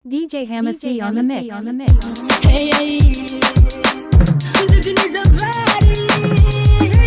DJ Hamacy on the mix. Hey, hey, looking at somebody.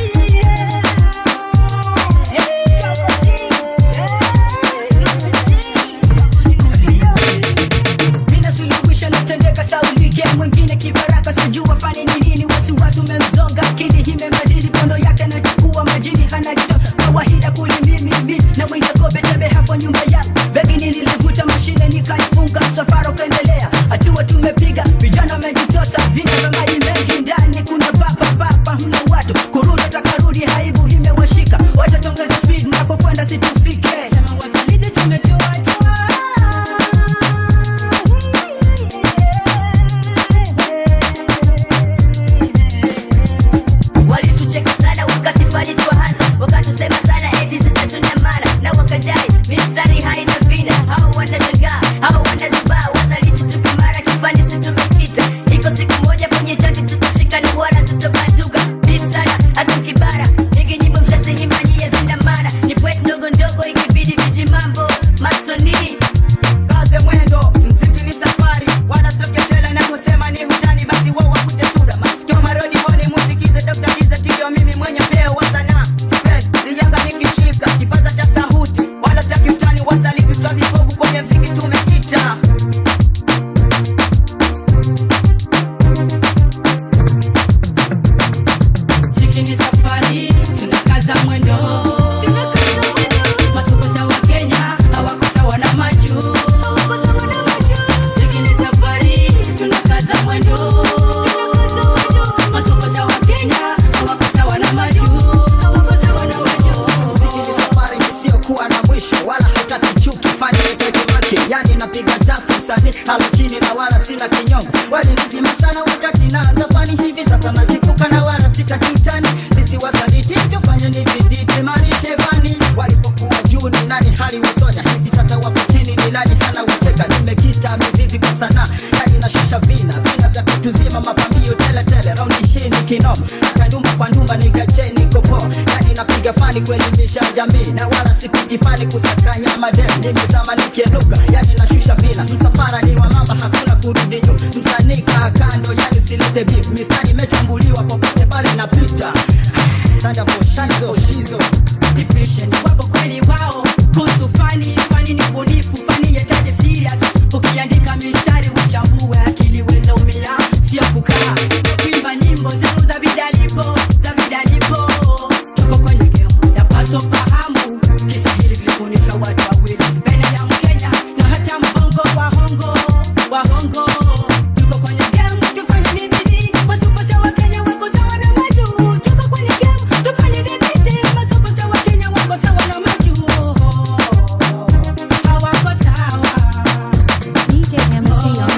Mina suluhisha natendeka saulike mwingine kibaraka sijua fani ni nini wasiwasi umemzonga akili imebadili pondo yake na chukua majini hana jitosa kawaida kuli mimi na mwinga kobe tebe hapo nyumba yako begi nililivuta mashine nikaifunga msafara ukaendelea hatua tumepiga vijana wamejitosa vina vya maji mengi ndani kuna papa huna watu kurudi takarudi haibu imewashika watatongeza speed nako kwenda situfike sema wasalite tumetoa wakatusema sana eti sasa tunamana na wakadai mistari haina vina hao wanashangaa hao wanazibaa wasaliti tukimara kifani situmepita iko siku moja kwenye chati tutashika ni wala tutobanduka vipi sana hata kibara hiki nyimbo mshazi himanyi ya zindamana ni pwet ndogo ndogo ikibidi viji mambo masoni kaze mwendo mziki ni safari wana soke chela na kusema ni hutani basi wao wakute sura masikio marodi wone muziki za Dr. Liza tilio mimi mwenye peo wa sanaa Yanga nikishika kipaza cha sauti wala sitaki utani wasaliti twa vibovu kwenye mziki tumekita mziki ni safari tunakaza mwendo masupersta wa Kenya hawako sawa na maju mziki ni safari tunakaza mwendo masupersta wa Kenya hawako sawa na maju kuwa na mwisho wala hataki chuki fani yake wake yani napiga dance msanii halo chini na wala sina kinyongo wali nzima sana wakati naanza fani hivi sasa najipuka na wala sitaki utani sisi wasaliti tufanye ni bidii marishe fani walipokuwa juu ni nani hali wasonya hivi sasa wapo chini ni nani hana uteka nimekita mizizi kwa sana yani nashusha vina vya kutuzima mapambio tele raundi hii ni kinoma akandumba kwa nyumba nigacheni kopo yani napiga fani kuelimisha jamii na wala sipigi fani kusakanya madem nimezama nikienuka yani nashusha vina msafara ni wa mama hakuna kurudi nyuma msanii kaa kando yani usilete beef mistari imechambuliwa popote pale napita tanda for shizo depression wapo kweli wao kuhusu fani ni bunifu fani yataje serious ukiandika mistari uchambue akili weza umia sio kukaa kuimba nyimbo zangu za bidalipo tuko kwenye game ya paso fahamu Kiswahili kilifundishwa watu wawili mbele ya Mkenya na hata mbongo wahongo tuko kwenye game tufanye ni bidii masupersta wa Kenya wako sawa na maju tuko kwenye game tufanye ni bidii masupersta wa Kenya wako sawa na maju hawako sawa DJ Hamacy on